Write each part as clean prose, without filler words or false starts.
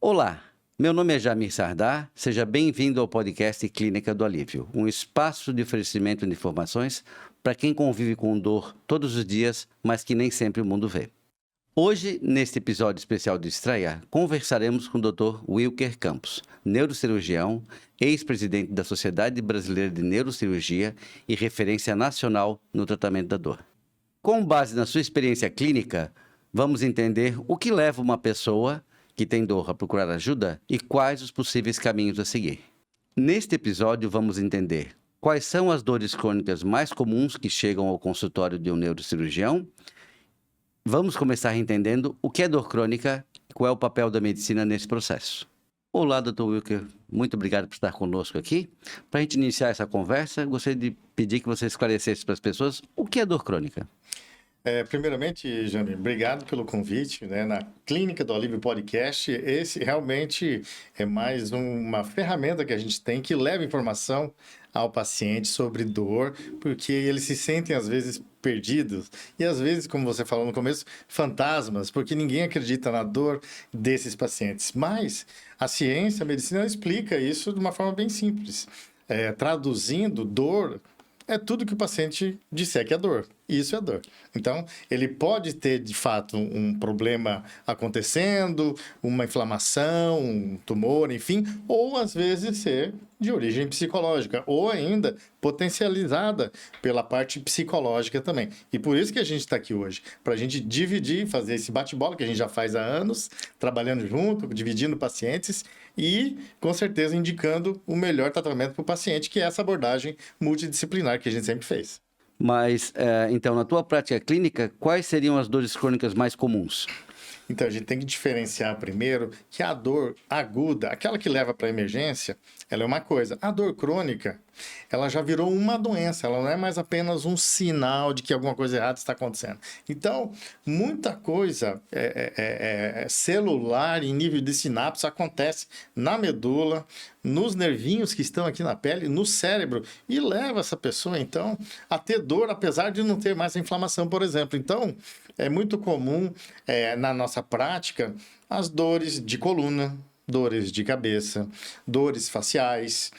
Olá, meu nome é Jamir Sardar, seja bem-vindo ao podcast Clínica do Alívio, um espaço de oferecimento de informações para quem convive com dor todos os dias, mas que nem sempre o mundo vê. Hoje, neste episódio especial de estreia, conversaremos com o Dr. Wilker Campos, neurocirurgião, ex-presidente da Sociedade Brasileira de Neurocirurgia e referência nacional no tratamento da dor. Com base na sua experiência clínica, vamos entender o que leva uma pessoa que tem dor a procurar ajuda e quais os possíveis caminhos a seguir. Neste episódio, vamos entender quais são as dores crônicas mais comuns que chegam ao consultório de um neurocirurgião. Vamos começar entendendo o que é dor crônica e qual é o papel da medicina nesse processo. Olá, Dr. Wilker, muito obrigado por estar conosco aqui. Para a gente iniciar essa conversa, gostaria de pedir que você esclarecesse para as pessoas o que é dor crônica. Primeiramente, Jânio, obrigado pelo convite, né? Na Clínica do Alívio Podcast, esse realmente é mais uma ferramenta que a gente tem que leva informação ao paciente sobre dor, porque eles se sentem às vezes perdidos e às vezes, como você falou no começo, fantasmas, porque ninguém acredita na dor desses pacientes. Mas a ciência, a medicina explica isso de uma forma bem simples. Traduzindo, dor é tudo que o paciente disser que é dor. Isso é dor. Então, ele pode ter, de fato, um problema acontecendo, uma inflamação, um tumor, enfim, ou às vezes ser de origem psicológica, ou ainda potencializada pela parte psicológica também. E por isso que a gente está aqui hoje, para a gente dividir, fazer esse bate-bola que a gente já faz há anos, trabalhando junto, dividindo pacientes e, com certeza, indicando o melhor tratamento para o paciente, que é essa abordagem multidisciplinar que a gente sempre fez. Mas, então, na tua prática clínica, quais seriam as dores crônicas mais comuns? Então, a gente tem que diferenciar primeiro que a dor aguda, aquela que leva para a emergência, ela é uma coisa. A dor crônica, ela já virou uma doença, ela não é mais apenas um sinal de que alguma coisa errada está acontecendo. Então, muita coisa celular em nível de sinapse acontece na medula, nos nervinhos que estão aqui na pele, no cérebro, e leva essa pessoa, então, a ter dor, apesar de não ter mais a inflamação, por exemplo. Então, é muito comum na nossa prática as dores de coluna, dores de cabeça, dores faciais,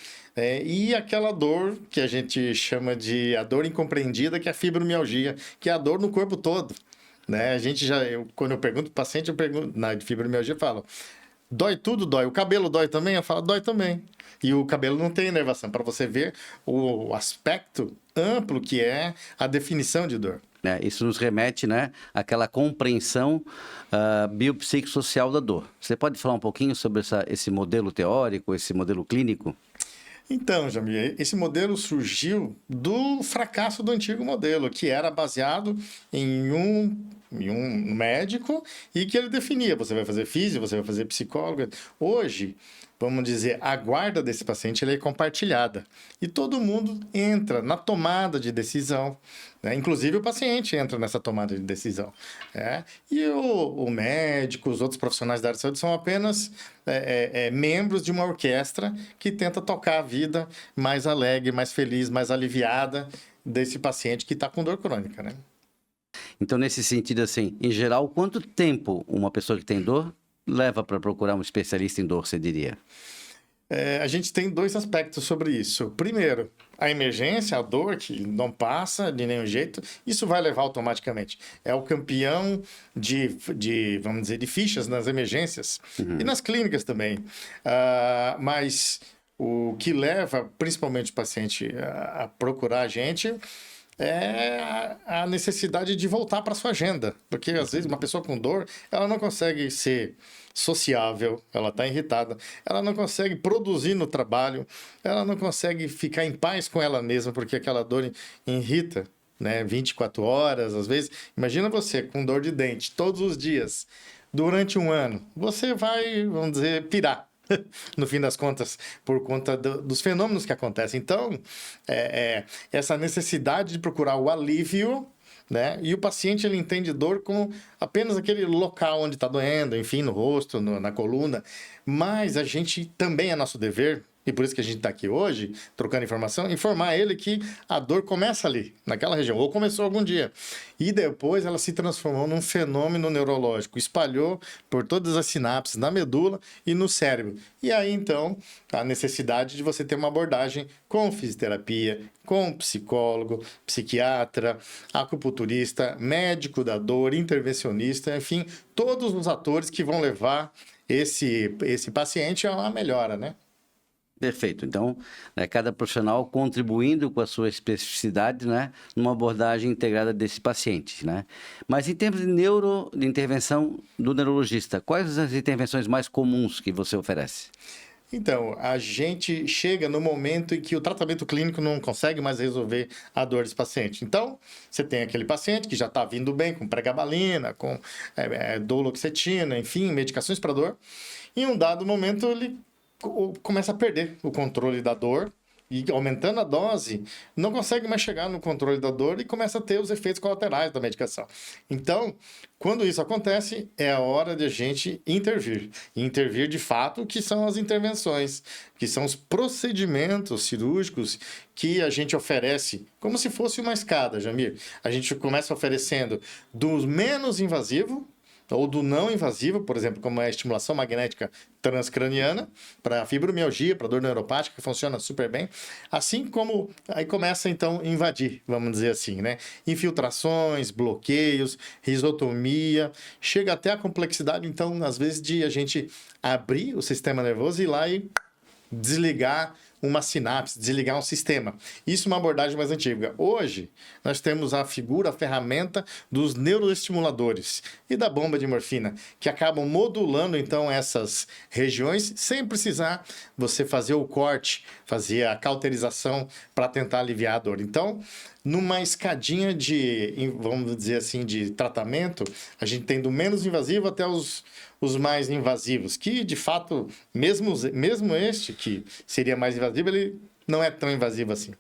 e aquela dor que a gente chama de a dor incompreendida, que é a fibromialgia, que é a dor no corpo todo. Né? Quando eu pergunto para o paciente, na fibromialgia, eu falo, dói tudo? Dói. O cabelo dói também? Eu falo, dói também. E o cabelo não tem inervação, para você ver o aspecto amplo que é a definição de dor. Isso nos remete, àquela compreensão biopsicossocial da dor. Você pode falar um pouquinho sobre esse modelo teórico, esse modelo clínico? Então, Jamir, esse modelo surgiu do fracasso do antigo modelo, que era baseado em um médico e que ele definia, você vai fazer físico, você vai fazer psicólogo. Hoje, vamos dizer, a guarda desse paciente ela é compartilhada e todo mundo entra na tomada de decisão, né? Inclusive o paciente entra nessa tomada de decisão. E o médico, os outros profissionais da área de saúde são apenas membros de uma orquestra que tenta tocar a vida mais alegre, mais feliz, mais aliviada desse paciente que está com dor crônica, né? Então, nesse sentido, assim, em geral, quanto tempo uma pessoa que tem dor leva para procurar um especialista em dor, você diria? A gente tem dois aspectos sobre isso. Primeiro, a emergência, a dor que não passa de nenhum jeito, isso vai levar automaticamente. É o campeão vamos dizer, de fichas nas emergências e nas clínicas também. Mas o que leva, principalmente o paciente, a procurar a gente é a necessidade de voltar para sua agenda. Porque, às vezes, uma pessoa com dor, ela não consegue ser sociável, ela está irritada, ela não consegue produzir no trabalho, ela não consegue ficar em paz com ela mesma, porque aquela dor irrita, né? 24 horas, às vezes. Imagina você com dor de dente todos os dias, durante um ano. Você vai, vamos dizer, pirar. No fim das contas, por conta dos fenômenos que acontecem. Então, essa necessidade de procurar o alívio, né? E o paciente, ele entende dor como apenas aquele local onde está doendo, enfim, no rosto, na coluna. Mas a gente também é nosso dever, e por isso que a gente está aqui hoje, trocando informação, informar ele que a dor começa ali, naquela região, ou começou algum dia. E depois ela se transformou num fenômeno neurológico, espalhou por todas as sinapses na medula e no cérebro. E aí, então, a necessidade de você ter uma abordagem com fisioterapia, com psicólogo, psiquiatra, acupunturista, médico da dor, intervencionista, enfim, todos os atores que vão levar esse paciente a uma melhora, né? Perfeito. Então, cada profissional contribuindo com a sua especificidade, né, numa abordagem integrada desse paciente, né? Mas em termos de intervenção do neurologista, quais as intervenções mais comuns que você oferece? Então, a gente chega no momento em que o tratamento clínico não consegue mais resolver a dor desse paciente. Então, você tem aquele paciente que já está vindo bem com pregabalina, com doloxetina, enfim, medicações para dor. Em um dado momento, ele começa a perder o controle da dor e aumentando a dose, não consegue mais chegar no controle da dor e começa a ter os efeitos colaterais da medicação. Então, quando isso acontece, é a hora de a gente intervir. E intervir de fato, que são as intervenções, que são os procedimentos cirúrgicos que a gente oferece, como se fosse uma escada, Jamir. A gente começa oferecendo do menos invasivo, ou do não invasivo, por exemplo, como é a estimulação magnética transcraniana, para fibromialgia, para dor neuropática, que funciona super bem. Assim como aí começa, então, a invadir, vamos dizer assim, né? Infiltrações, bloqueios, risotomia, chega até a complexidade, então, às vezes, de a gente abrir o sistema nervoso e ir lá e desligar uma sinapse, desligar um sistema. Isso é uma abordagem mais antiga. Hoje, nós temos a figura, a ferramenta dos neuroestimuladores e da bomba de morfina, que acabam modulando, então, essas regiões sem precisar você fazer o corte, fazer a cauterização para tentar aliviar a dor. Então, numa escadinha de, vamos dizer assim, de tratamento, a gente tem do menos invasivo até os mais invasivos, que de fato, mesmo este, que seria mais invasivo, ele não é tão invasivo assim.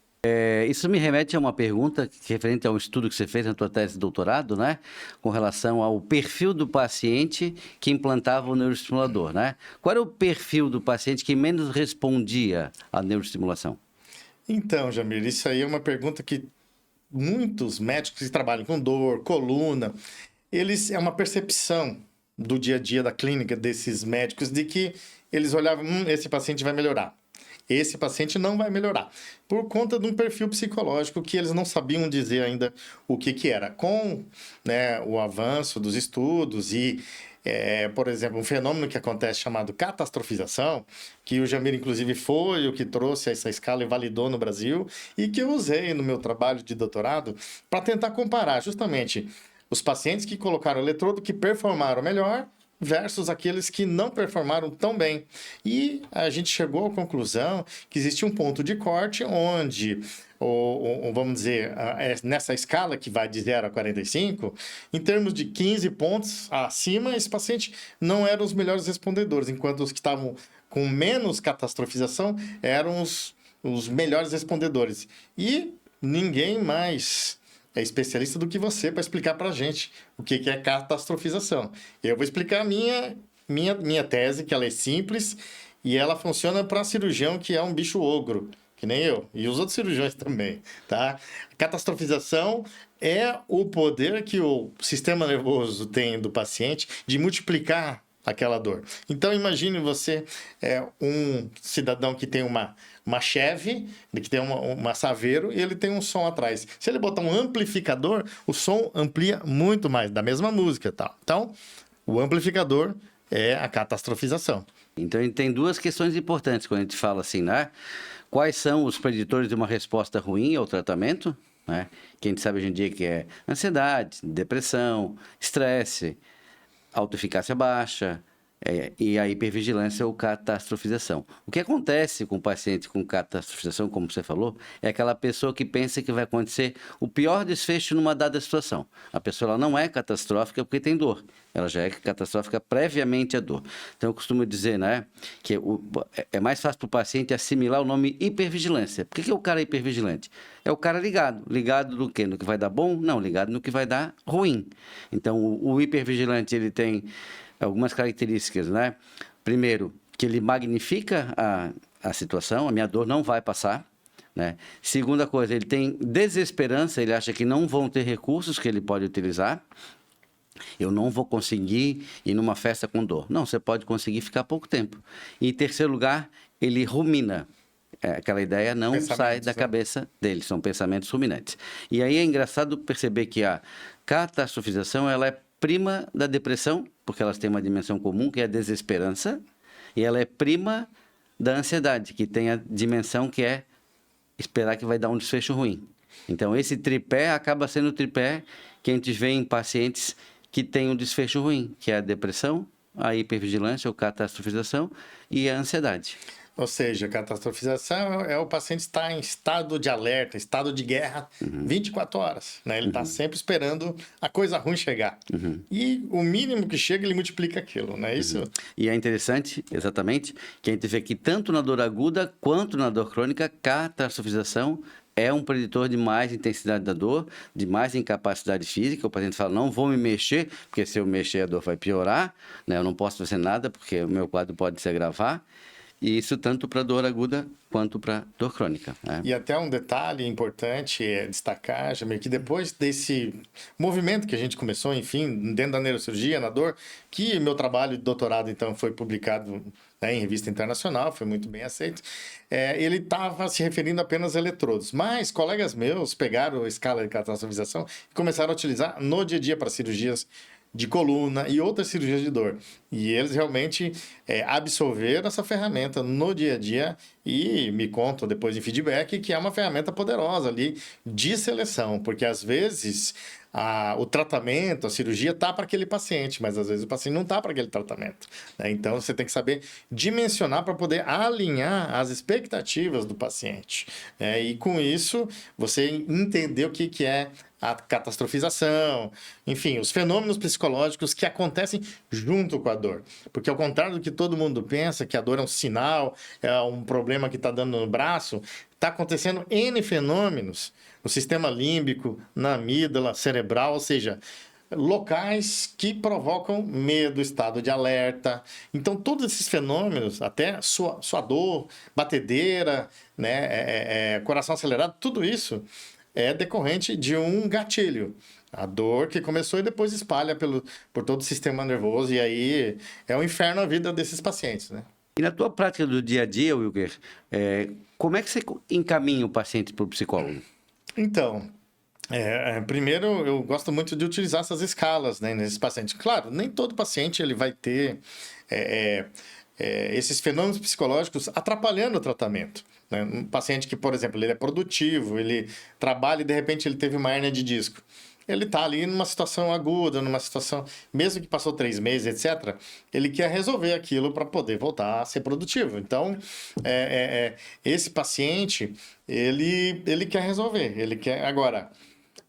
Isso me remete a uma pergunta referente ao estudo que você fez na tua tese de doutorado, né? Com relação ao perfil do paciente que implantava o neuroestimulador, né? Qual era o perfil do paciente que menos respondia à neuroestimulação? Então, Jamir, isso aí é uma pergunta que muitos médicos que trabalham com dor, coluna, é uma percepção do dia a dia da clínica desses médicos de que eles olhavam, esse paciente vai melhorar. Esse paciente não vai melhorar, por conta de um perfil psicológico que eles não sabiam dizer ainda o que era. Com, né, o avanço dos estudos e, por exemplo, um fenômeno que acontece chamado catastrofização, que o Jamir, inclusive, foi o que trouxe essa escala e validou no Brasil, e que eu usei no meu trabalho de doutorado para tentar comparar justamente os pacientes que colocaram eletrodo, que performaram melhor, versus aqueles que não performaram tão bem. E a gente chegou à conclusão que existe um ponto de corte onde, vamos dizer, nessa escala que vai de 0 a 45, em termos de 15 pontos acima, esse paciente não eram os melhores respondedores, enquanto os que estavam com menos catastrofização eram os melhores respondedores. E ninguém mais é especialista do que você para explicar para a gente o que é catastrofização. Eu vou explicar a minha tese, que ela é simples e ela funciona para cirurgião que é um bicho ogro, que nem eu, e os outros cirurgiões também, tá? Catastrofização é o poder que o sistema nervoso tem do paciente de multiplicar aquela dor. Então, imagine você um cidadão que tem uma Chevy, que tem uma Saveiro, e ele tem um som atrás. Se ele botar um amplificador, o som amplia muito mais, da mesma música, tá? Então, o amplificador é a catastrofização. Então, tem duas questões importantes quando a gente fala assim, né? Quais são os preditores de uma resposta ruim ao tratamento, né? Que a gente sabe hoje em dia que é ansiedade, depressão, estresse, autoeficácia baixa, e a hipervigilância ou catastrofização. O que acontece com o paciente com catastrofização, como você falou, é aquela pessoa que pensa que vai acontecer o pior desfecho numa dada situação. A pessoa ela não é catastrófica porque tem dor. Ela já é catastrófica previamente à dor. Então, eu costumo dizer, né, que é mais fácil para o paciente assimilar o nome hipervigilância. Por que o cara é hipervigilante? É o cara ligado. Ligado no quê? No que vai dar bom? Não, ligado no que vai dar ruim. Então, o hipervigilante, ele tem algumas características, né? Primeiro, que ele magnifica a situação, a minha dor não vai passar, né? Segunda coisa, ele tem desesperança, ele acha que não vão ter recursos que ele pode utilizar. Eu não vou conseguir ir numa festa com dor. Não, você pode conseguir ficar pouco tempo. E em terceiro lugar, ele rumina. Aquela ideia não sai da cabeça dele, são pensamentos ruminantes. E aí é engraçado perceber que a catastrofização ela é prima da depressão, porque elas têm uma dimensão comum, que é a desesperança, e ela é prima da ansiedade, que tem a dimensão que é esperar que vai dar um desfecho ruim. Então, esse tripé acaba sendo o tripé que a gente vê em pacientes que têm um desfecho ruim, que é a depressão, a hipervigilância ou catastrofização e a ansiedade. Ou seja, a catastrofização é o paciente estar em estado de alerta, estado de guerra, 24 horas. Né? Ele está sempre esperando a coisa ruim chegar. E o mínimo que chega, ele multiplica aquilo, não é isso? E é interessante, exatamente, que a gente vê que tanto na dor aguda quanto na dor crônica, catastrofização é um preditor de mais intensidade da dor, de mais incapacidade física. O paciente fala, não vou me mexer, porque se eu mexer a dor vai piorar, né? Eu não posso fazer nada, porque o meu quadro pode se agravar. E isso tanto para dor aguda quanto para dor crônica. Né? E até um detalhe importante é destacar, Jamir, que depois desse movimento que a gente começou, enfim, dentro da neurocirurgia, na dor, que meu trabalho de doutorado, então, foi publicado, né, em revista internacional, foi muito bem aceito, ele estava se referindo apenas a eletrodos. Mas colegas meus pegaram a escala de catastrofização e começaram a utilizar no dia a dia para cirurgias de coluna e outras cirurgias de dor. E eles realmente absorveram essa ferramenta no dia a dia e me contam depois em feedback que é uma ferramenta poderosa ali de seleção, porque às vezes o tratamento, a cirurgia está para aquele paciente, mas às vezes o paciente não está para aquele tratamento. Né? Então você tem que saber dimensionar para poder alinhar as expectativas do paciente. E com isso você entender o que é a catastrofização, enfim, os fenômenos psicológicos que acontecem junto com a dor. Porque ao contrário do que todo mundo pensa, que a dor é um sinal, é um problema que está dando no braço, está acontecendo N fenômenos no sistema límbico, na amígdala cerebral, ou seja, locais que provocam medo, estado de alerta. Então, todos esses fenômenos, até sua dor, batedeira, né, coração acelerado, tudo isso é decorrente de um gatilho. A dor que começou e depois espalha por todo o sistema nervoso, e aí é um inferno a vida desses pacientes, né? E na tua prática do dia a dia, Wilker, como é que você encaminha o paciente para o psicólogo? Então, primeiro eu gosto muito de utilizar essas escalas, né, nesses pacientes. Claro, nem todo paciente ele vai ter esses fenômenos psicológicos atrapalhando o tratamento. Né? Um paciente que, por exemplo, ele é produtivo, ele trabalha e de repente ele teve uma hérnia de disco. Ele está ali numa situação aguda, numa situação, mesmo que passou 3 meses, etc., ele quer resolver aquilo para poder voltar a ser produtivo. Então, esse paciente, ele quer resolver, ele quer... Agora,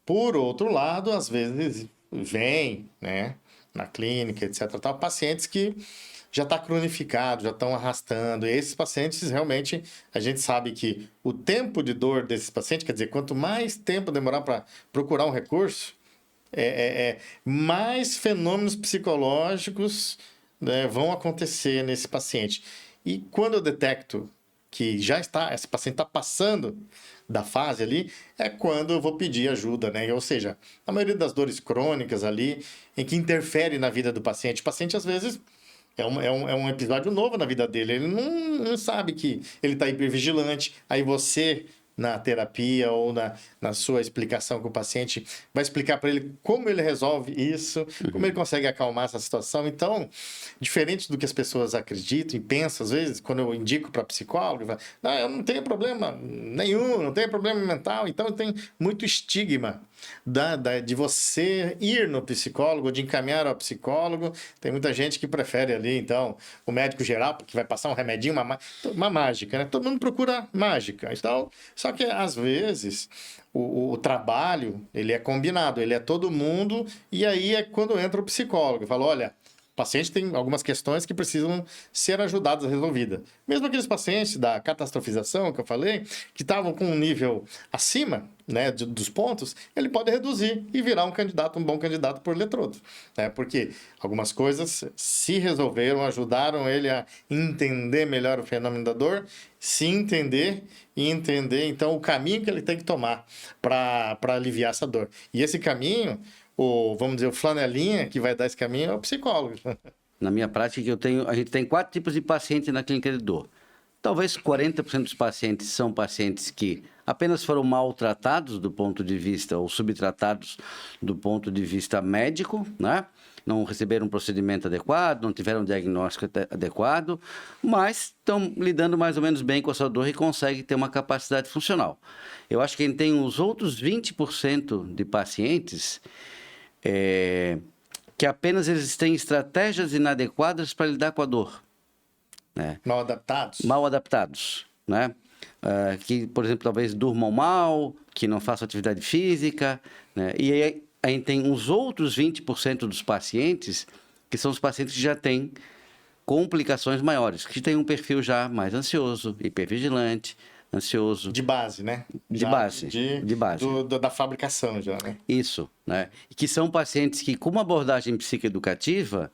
por outro lado, às vezes vem, né, na clínica, etc., tal, pacientes que já está cronificado, já estão arrastando. E esses pacientes, realmente, a gente sabe que o tempo de dor desses pacientes, quer dizer, quanto mais tempo demorar para procurar um recurso, mais fenômenos psicológicos, né, vão acontecer nesse paciente. E quando eu detecto que esse paciente está passando da fase ali, é quando eu vou pedir ajuda, né? Ou seja, a maioria das dores crônicas ali, em que interfere na vida do paciente. O paciente, às vezes... É um episódio novo na vida dele. Ele não sabe que ele está hipervigilante. Aí você, na terapia ou na sua explicação com o paciente, vai explicar para ele como ele resolve isso, como ele consegue acalmar essa situação. Então, diferente do que as pessoas acreditam e pensam, às vezes, quando eu indico para psicólogo, eu falo, não, eu não tenho problema nenhum, não tenho problema mental. Então, tem muito estigma de você ir no psicólogo, de encaminhar ao psicólogo. Tem muita gente que prefere ali, então, o médico geral, porque vai passar um remedinho, uma mágica, né? Todo mundo procura mágica. Então, só que, às vezes, o trabalho, ele é combinado, ele é todo mundo, e aí é quando entra o psicólogo. Fala, olha, O paciente tem algumas questões que precisam ser ajudadas, resolvidas. Mesmo aqueles pacientes da catastrofização que eu falei, que estavam com um nível acima, né, dos pontos, ele pode reduzir e virar um bom candidato por eletrodo. Né? Porque algumas coisas se resolveram, ajudaram ele a entender melhor o fenômeno da dor, se entender e entender, então, o caminho que ele tem que tomar para aliviar essa dor. E esse caminho, vamos dizer, o flanelinha que vai dar esse caminho é o psicólogo. Na minha prática, a gente tem 4 tipos de pacientes na clínica de dor. Talvez 40% dos pacientes são pacientes que apenas foram maltratados do ponto de vista, ou subtratados do ponto de vista médico, né? Não receberam um procedimento adequado, não tiveram um diagnóstico adequado, mas estão lidando mais ou menos bem com a sua dor e conseguem ter uma capacidade funcional. Eu acho que a gente tem os outros 20% de pacientes que apenas eles têm estratégias inadequadas para lidar com a dor. Né? Mal adaptados? Mal adaptados, né? Que, por exemplo, talvez durmam mal, que não façam atividade física, né? E aí a gente tem os outros 20% dos pacientes, que são os pacientes que já têm complicações maiores, que têm um perfil já mais ansioso, hipervigilante, ansioso. De base, né? De base. Da fabricação já, né? Isso, né? E que são pacientes que, com uma abordagem psicoeducativa,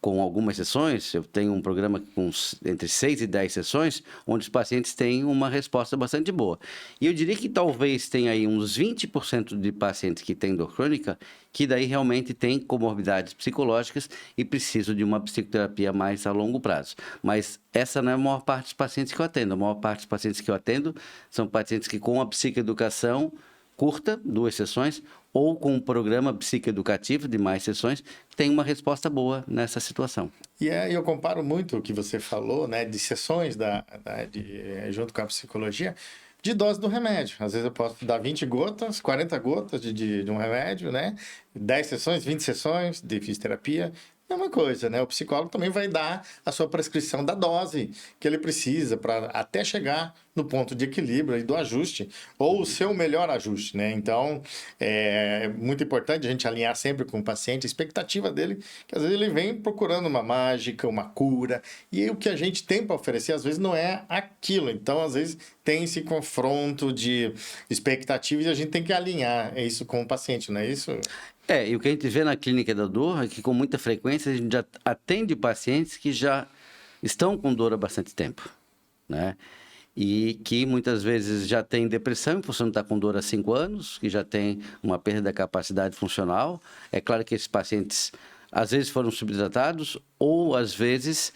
com algumas sessões, eu tenho um programa com entre 6 e 10 sessões, onde os pacientes têm uma resposta bastante boa. E eu diria que talvez tenha aí uns 20% de pacientes que têm dor crônica, que daí realmente têm comorbidades psicológicas e precisam de uma psicoterapia mais a longo prazo. Mas essa não é a maior parte dos pacientes que eu atendo. A maior parte dos pacientes que eu atendo são pacientes que, com a psicoeducação curta, 2 sessões, ou com um programa psicoeducativo de mais sessões, tem uma resposta boa nessa situação. E eu comparo muito o que você falou, né, de sessões junto com a psicologia, de dose do remédio. Às vezes eu posso dar 20 gotas, 40 gotas de um remédio, né? 10 sessões, 20 sessões de fisioterapia. Mesma coisa, né? O psicólogo também vai dar a sua prescrição da dose que ele precisa para até chegar no ponto de equilíbrio e do ajuste, ou o seu melhor ajuste, né? Então, é muito importante a gente alinhar sempre com o paciente a expectativa dele, que às vezes ele vem procurando uma mágica, uma cura, e o que a gente tem para oferecer às vezes não é aquilo. Então, às vezes tem esse confronto de expectativas e a gente tem que alinhar isso com o paciente, não é isso? E o que a gente vê na clínica da dor é que, com muita frequência, a gente já atende pacientes que já estão com dor há bastante tempo, né? E que muitas vezes já tem depressão, em função de estar com dor há 5 anos, que já tem uma perda da capacidade funcional. É claro que esses pacientes, às vezes, foram subtratados ou, às vezes,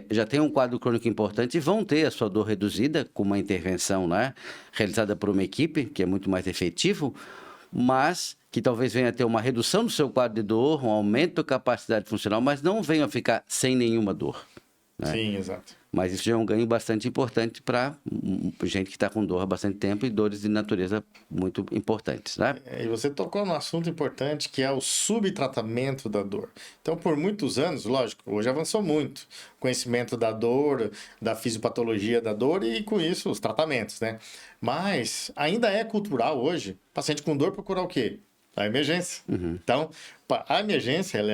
já tem um quadro crônico importante e vão ter a sua dor reduzida com uma intervenção, né, realizada por uma equipe, que é muito mais efetivo, mas que talvez venha a ter uma redução do seu quadro de dor, um aumento da capacidade funcional, mas não venha a ficar sem nenhuma dor. Né? Sim, exato. Mas isso já é um ganho bastante importante para gente que está com dor há bastante tempo e dores de natureza muito importantes, né? E você tocou num assunto importante que é o subtratamento da dor. Então, por muitos anos, lógico, hoje avançou muito o conhecimento da dor, da fisiopatologia da dor e, com isso, os tratamentos, né? Mas ainda é cultural hoje, paciente com dor procurar o quê? A emergência. Uhum. Então, a emergência, ela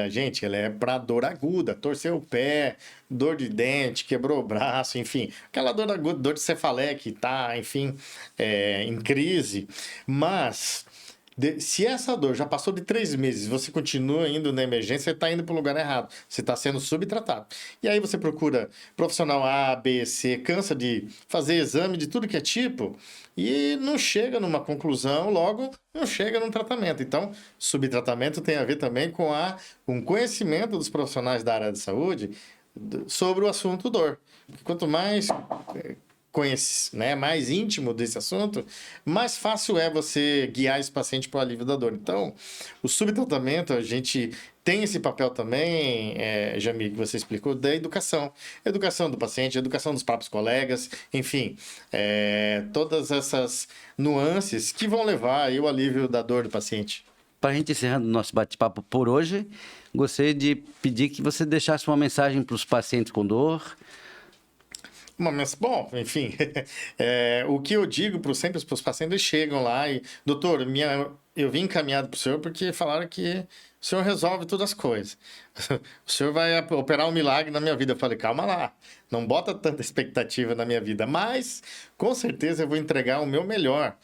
é para dor aguda, torceu o pé, dor de dente, quebrou o braço, enfim. Aquela dor aguda, dor de cefaleia que está, enfim, em crise. Mas, se essa dor já passou de 3 meses e você continua indo na emergência, você está indo para o lugar errado. Você está sendo subtratado. E aí você procura profissional A, B, C, cansa de fazer exame de tudo que é tipo e não chega numa conclusão, logo não chega num tratamento. Então, subtratamento tem a ver também com o conhecimento dos profissionais da área de saúde sobre o assunto dor. Quanto mais né, mais íntimo desse assunto, mais fácil é você guiar esse paciente para o alívio da dor. Então, o subtratamento, a gente tem esse papel também, Jamil, que você explicou, da educação. Educação do paciente, educação dos próprios colegas, enfim, todas essas nuances que vão levar aí o alívio da dor do paciente. Para a gente encerrando o nosso bate-papo por hoje, gostaria de pedir que você deixasse uma mensagem para os pacientes com dor. Bom, enfim, o que eu digo sempre para os pacientes, eles chegam lá e, doutor, eu vim encaminhado para o senhor porque falaram que o Senhor resolve todas as coisas. O Senhor vai operar um milagre na minha vida. Eu falei, calma lá, não bota tanta expectativa na minha vida, mas com certeza eu vou entregar o meu melhor.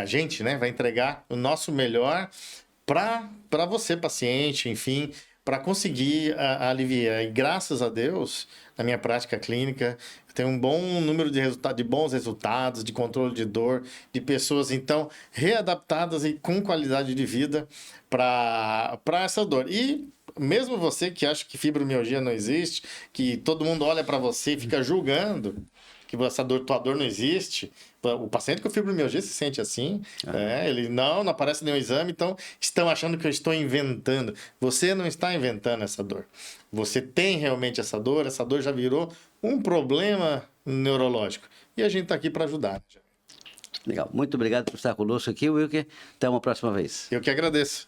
A gente, né, vai entregar o nosso melhor para você, paciente, enfim, para conseguir aliviar. E graças a Deus, na minha prática clínica, eu tenho um bom número de bons resultados, de controle de dor, de pessoas, então, readaptadas e com qualidade de vida para essa dor. E mesmo você que acha que fibromialgia não existe, que todo mundo olha para você e fica julgando que tua dor não existe, o paciente com fibromialgia se sente assim, ele não aparece nenhum exame, então estão achando que eu estou inventando. Você não está inventando essa dor. Você tem realmente essa dor já virou um problema neurológico. E a gente está aqui para ajudar. Legal. Muito obrigado por estar conosco aqui, Wilker. Até uma próxima vez. Eu que agradeço.